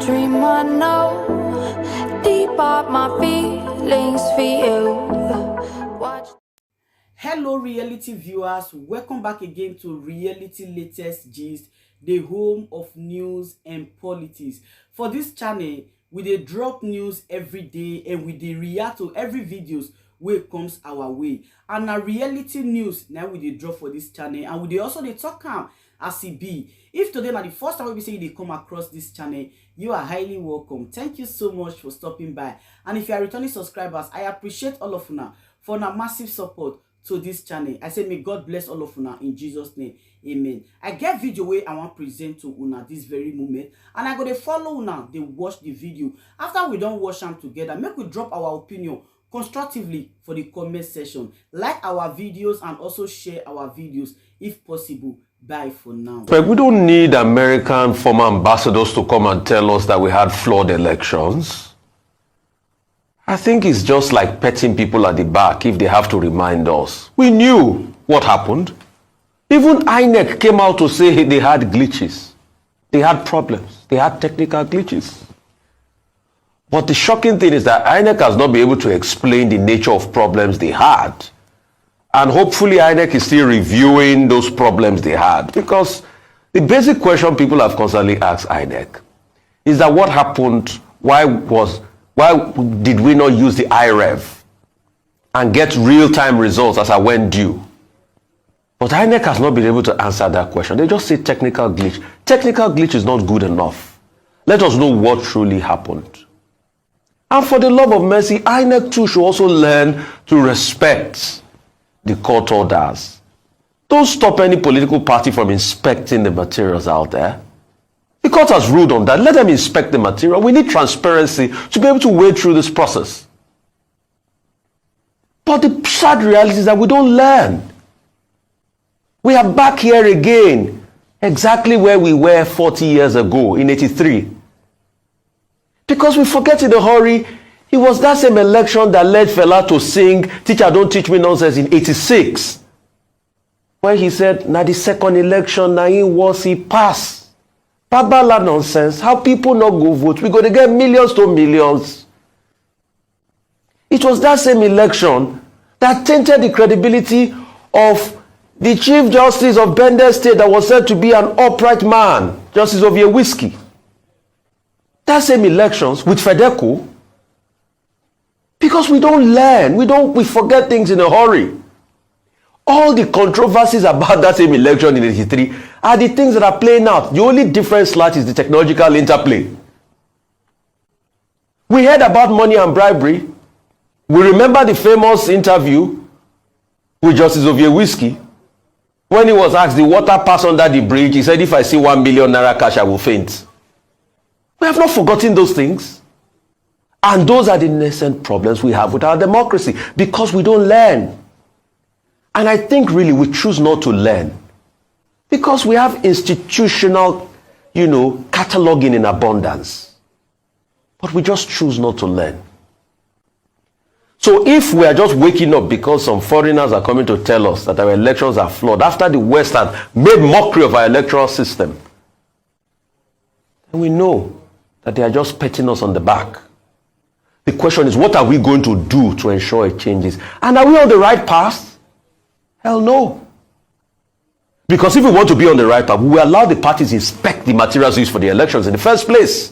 dream I know, deep up my feelings for you. Watch. Hello reality viewers, welcome back again to Reality Latest Gist, the home of news and politics. For this channel, we dey drop news every day and we dey react to every videos wey comes our way. And na reality news now we dey drop for this channel, and we dey also dey talk am as e be. If today na the first time we say you dey come across this channel, you are highly welcome. Thank you so much for stopping by. And if you are returning subscribers, I appreciate all of una for una massive support to this channel. I say may God bless all of una in Jesus name. Amen. I get video where I want present to una this very moment, and I go to follow una, they watch the video. After we don't watch them together, make we drop our opinion constructively for the comment section. Like our videos and also share our videos if possible. Bye for now. But we don't need American former ambassadors to come and tell us that we had flawed elections. I think it's just like petting people at the back if they have to remind us. We knew what happened. Even Inec came out to say they had glitches. They had problems. They had technical glitches. But the shocking thing is that Inec has not been able to explain the nature of problems they had. And hopefully Inec is still reviewing those problems they had. Because the basic question people have constantly asked Inec is that what happened, why did we not use the IREV and get real-time results as I went due? But Inec has not been able to answer that question. They just say technical glitch. Technical glitch is not good enough. Let us know what truly happened. And for the love of mercy, Inec too should also learn to respect the court orders. Don't stop any political party from inspecting the materials out there. The court has ruled on that. Let them inspect the material. We need transparency to be able to wade through this process. But the sad reality is that we don't learn. We are back here again, exactly where we were 40 years ago in '83. Because we forget in a hurry, it was that same election that led Fela to sing "Teacher Don't Teach Me Nonsense" in '86. When he said, "Na the second election, na him was he pass." Babala nonsense. How people not go vote? We're going to get millions to millions. It was that same election that tainted the credibility of the Chief Justice of Bender State that was said to be an upright man, Justice Whiskey. That same elections with Fedeco, because we don't learn, we forget things in a hurry. All the controversies about that same election in '83 are the things that are playing out. The only difference slight is the technological interplay. We heard about money and bribery. We remember the famous interview with Justice Whiskey. When he was asked, the water pass under the bridge, he said, "If I see 1 million naira cash, I will faint." We have not forgotten those things. And those are the nascent problems we have with our democracy, because we don't learn. And I think really we choose not to learn because we have institutional, cataloging in abundance. But we just choose not to learn. So if we are just waking up because some foreigners are coming to tell us that our elections are flawed after the West has made mockery of our electoral system, then we know that they are just patting us on the back. The question is, what are we going to do to ensure it changes? And are we on the right path? Hell no. Because if we want to be on the right path, we will allow the parties to inspect the materials used for the elections in the first place,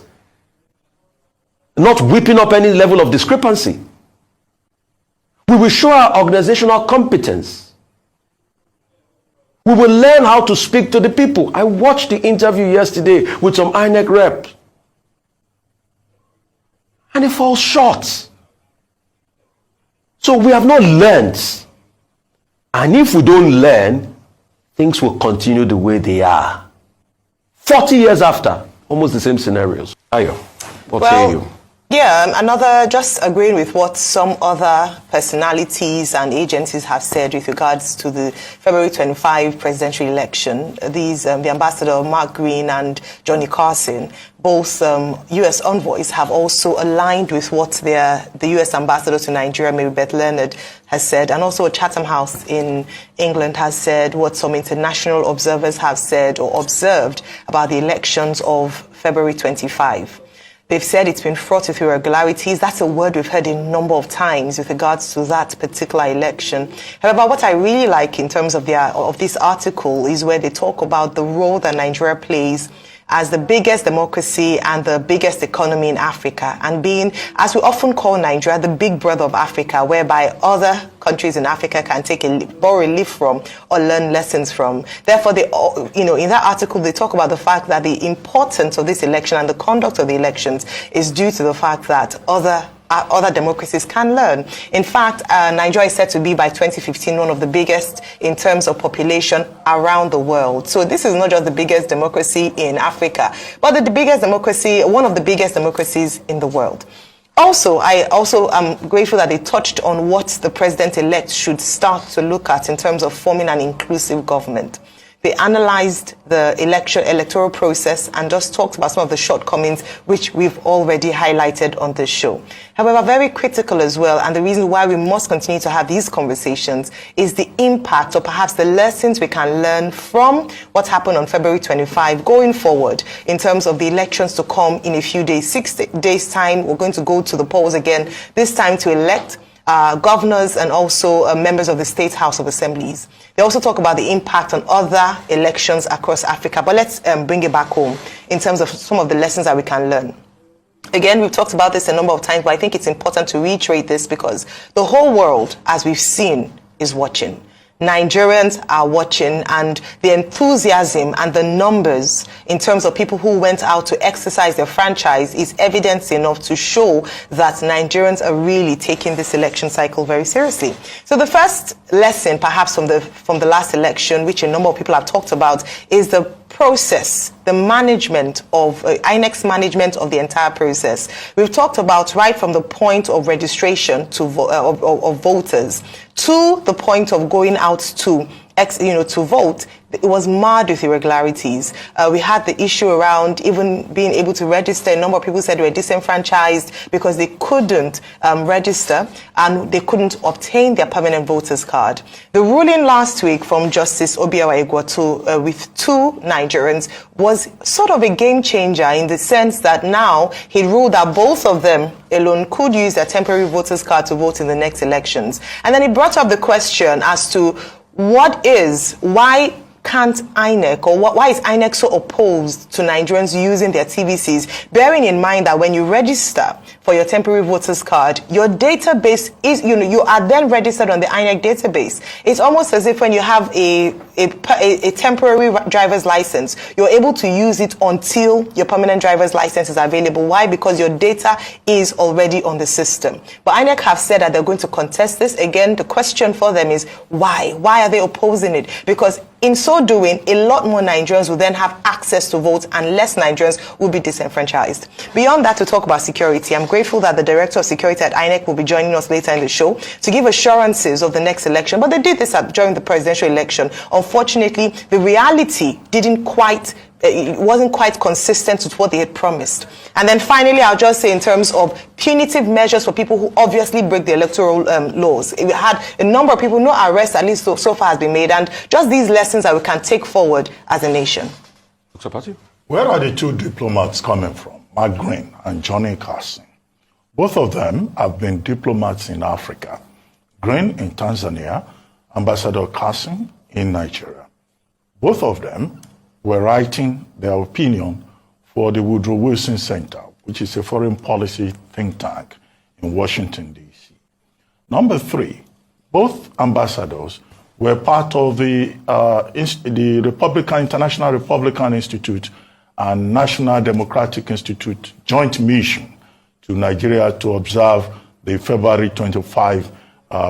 not whipping up any level of discrepancy. We will show our organizational competence. We will learn how to speak to the people. I watched the interview yesterday with some Inec reps, and it falls short. So we have not learned. And if we don't learn, things will continue the way they are. 40 years after, almost the same scenarios. Ayo, what say you? Yeah, just agreeing with what some other personalities and agencies have said with regards to the February 25 presidential election. These, the ambassador Mark Green and Johnny Carson, both U.S. envoys, have also aligned with what the U.S. ambassador to Nigeria, Mary Beth Leonard, has said, and also Chatham House in England has said what some international observers have said or observed about the elections of February 25. They've said it's been fraught with irregularities. That's a word we've heard a number of times with regards to that particular election. However, what I really like in terms of this article is where they talk about the role that Nigeria plays as the biggest democracy and the biggest economy in Africa, and being, as we often call Nigeria, the big brother of Africa, whereby other countries in Africa can borrow a leaf from or learn lessons from. Therefore, in that article, they talk about the fact that the importance of this election and the conduct of the elections is due to the fact that other democracies can learn. In fact, Nigeria is said to be by 2015 one of the biggest in terms of population around the world. So this is not just the biggest democracy in Africa, but the biggest democracy, one of the biggest democracies in the world. Also, I am grateful that they touched on what the president-elect should start to look at in terms of forming an inclusive government. They analyzed the electoral process and just talked about some of the shortcomings which we've already highlighted on this show. However, very critical as well, and the reason why we must continue to have these conversations is the impact or perhaps the lessons we can learn from what happened on February 25 going forward in terms of the elections to come in a few days, 6 days time. We're going to go to the polls again, this time to elect governors and also members of the State House of Assemblies. They also talk about the impact on other elections across Africa. But let's bring it back home in terms of some of the lessons that we can learn. Again, we've talked about this a number of times, but I think it's important to reiterate this because the whole world, as we've seen, is watching. Nigerians are watching, and the enthusiasm and the numbers in terms of people who went out to exercise their franchise is evidence enough to show that Nigerians are really taking this election cycle very seriously. So the first lesson, perhaps from the last election, which a number of people have talked about, is the process, the management of Inec's management of the entire process. We've talked about right from the point of registration to of voters to the point of going out to vote. It was marred with irregularities. We had the issue around even being able to register. A number of people said they were disenfranchised because they couldn't register and they couldn't obtain their permanent voters card. The ruling last week from Justice Obiora Egwatu with two Nigerians was sort of a game changer in the sense that now he ruled that both of them alone could use their temporary voters card to vote in the next elections. And then he brought up the question as to why can't INEC, or why is INEC so opposed to Nigerians using their TVCs, bearing in mind that when you register for your temporary voters card, your database is, you are then registered on the INEC database. It's almost as if when you have a temporary driver's license, you're able to use it until your permanent driver's license is available. Why? Because your data is already on the system. But INEC have said that they're going to contest this. Again, the question for them is why? Why are they opposing it? Because in so doing, a lot more Nigerians will then have access to vote and less Nigerians will be disenfranchised. Beyond that, to talk about security, I'm grateful that the Director of Security at INEC will be joining us later in the show to give assurances of the next election. But they did this during the presidential election. Unfortunately, the reality it wasn't quite consistent with what they had promised. And then finally, I'll just say in terms of punitive measures for people who obviously break the electoral laws. We had a number of people, no arrest at least so far has been made, and just these lessons that we can take forward as a nation. Dr. Patti? Where are the two diplomats coming from, Mark Green and Johnny Carson? Both of them have been diplomats in Africa. Green in Tanzania, Ambassador Carson in Nigeria. Both of them were writing their opinion for the Woodrow Wilson Center, which is a foreign policy think tank in Washington, D.C. Number three, both ambassadors were part of the International Republican Institute and National Democratic Institute joint mission to Nigeria to observe the February 25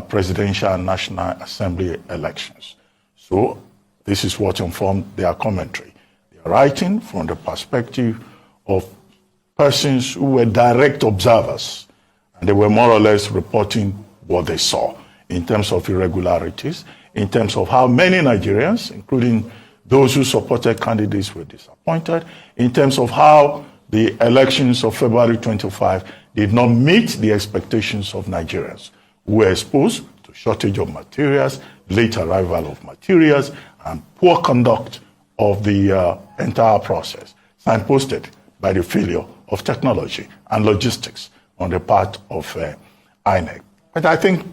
presidential and National Assembly elections. So this is what informed their commentary. They are writing from the perspective of persons who were direct observers, and they were more or less reporting what they saw in terms of irregularities, in terms of how many Nigerians, including those who supported candidates, were disappointed, in terms of how the elections of February 25 did not meet the expectations of Nigerians who were exposed to shortage of materials, late arrival of materials, and poor conduct of the entire process, signposted by the failure of technology and logistics on the part of Inec. But I think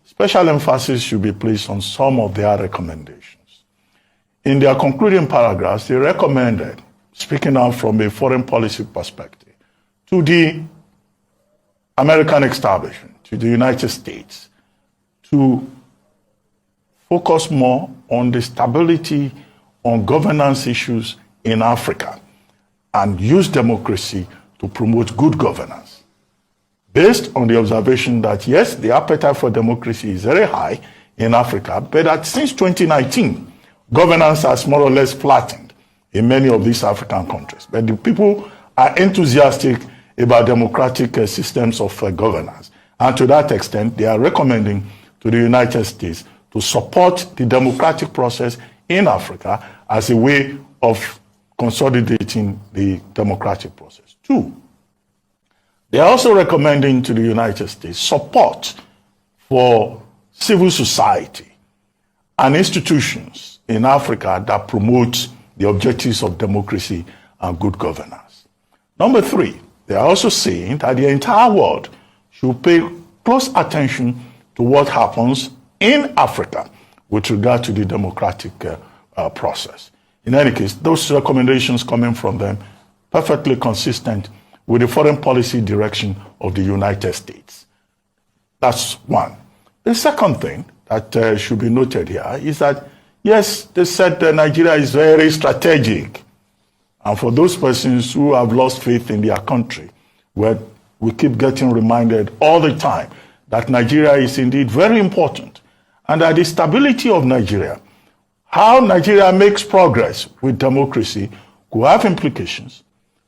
special emphasis should be placed on some of their recommendations. In their concluding paragraphs, they recommended, speaking now from a foreign policy perspective, to the American establishment, to the United States, to focus more on the stability, on governance issues in Africa, and use democracy to promote good governance. Based on the observation that, yes, the appetite for democracy is very high in Africa, but that since 2019, governance has more or less flattened in many of these African countries. But the people are enthusiastic about democratic systems of governance. And to that extent, they are recommending to the United States to support the democratic process in Africa as a way of consolidating the democratic process. 2, they are also recommending to the United States support for civil society and institutions in Africa that promote the objectives of democracy and good governance. Number 3, they are also saying that the entire world should pay close attention to what happens in Africa with regard to the democratic process. In any case, those recommendations coming from them perfectly consistent with the foreign policy direction of the United States. That's one. The second thing that should be noted here is that, yes, they said that Nigeria is very strategic. And for those persons who have lost faith in their country, where we keep getting reminded all the time that Nigeria is indeed very important, and that the stability of Nigeria, how Nigeria makes progress with democracy, could have implications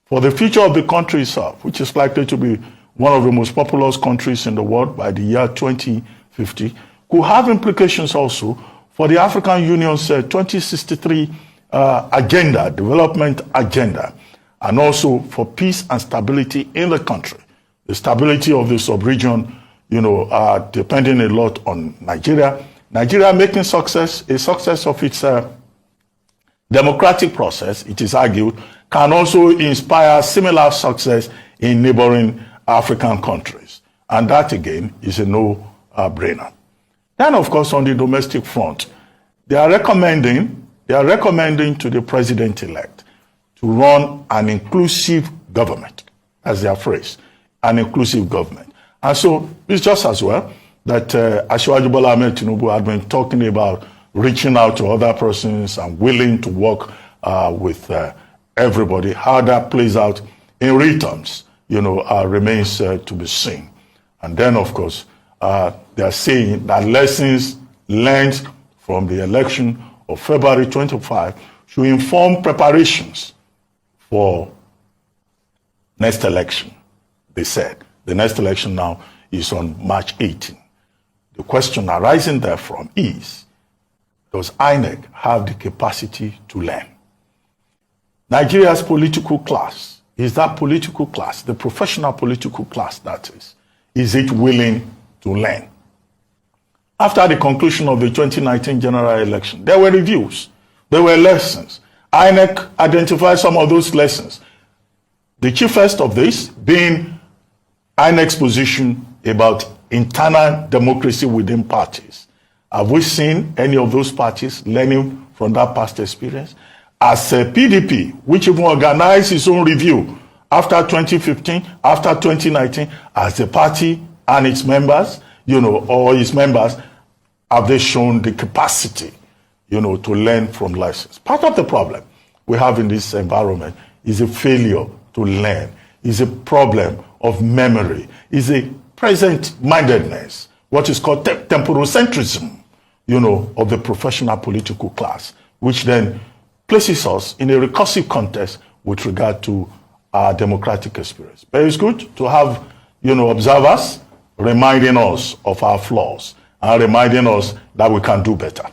for the future of the country itself, which is likely to be one of the most populous countries in the world by the year 2050, could have implications also for the African Union's 2063 agenda, development agenda, and also for peace and stability in the country. The stability of the sub-region, depending a lot on Nigeria. Nigeria making a success of its democratic process, it is argued, can also inspire similar success in neighboring African countries. And that, again, is a no-brainer. Then, of course, on the domestic front, they are recommending to the president-elect to run an inclusive government, as their phrase, an inclusive government. And so it's just as well that Asiwaju Bola Ahmed Tinubu had been talking about reaching out to other persons and willing to work with everybody. How that plays out in real terms, remains to be seen. And then, of course, they are saying that lessons learned from the election of February 25 should inform preparations for next election. They said the next election now is on March 18. The question arising therefrom is, does Inec have the capacity to learn? Nigeria's political class, is that political class, the professional political class that is it willing to learn? After the conclusion of the 2019 general election, there were reviews, there were lessons. Inec identified some of those lessons. The chiefest of this being Inec's position about internal democracy within parties. Have we seen any of those parties learning from that past experience? As a PDP, which even organized its own review after 2015, after 2019, as a party and its members, or its members, have they shown the capacity, to learn from lessons? Part of the problem we have in this environment is a failure to learn, is a problem of memory, is a present-mindedness, what is called temporocentrism, of the professional political class, which then places us in a recursive context with regard to our democratic experience. But it's good to have, observers reminding us of our flaws and reminding us that we can do better.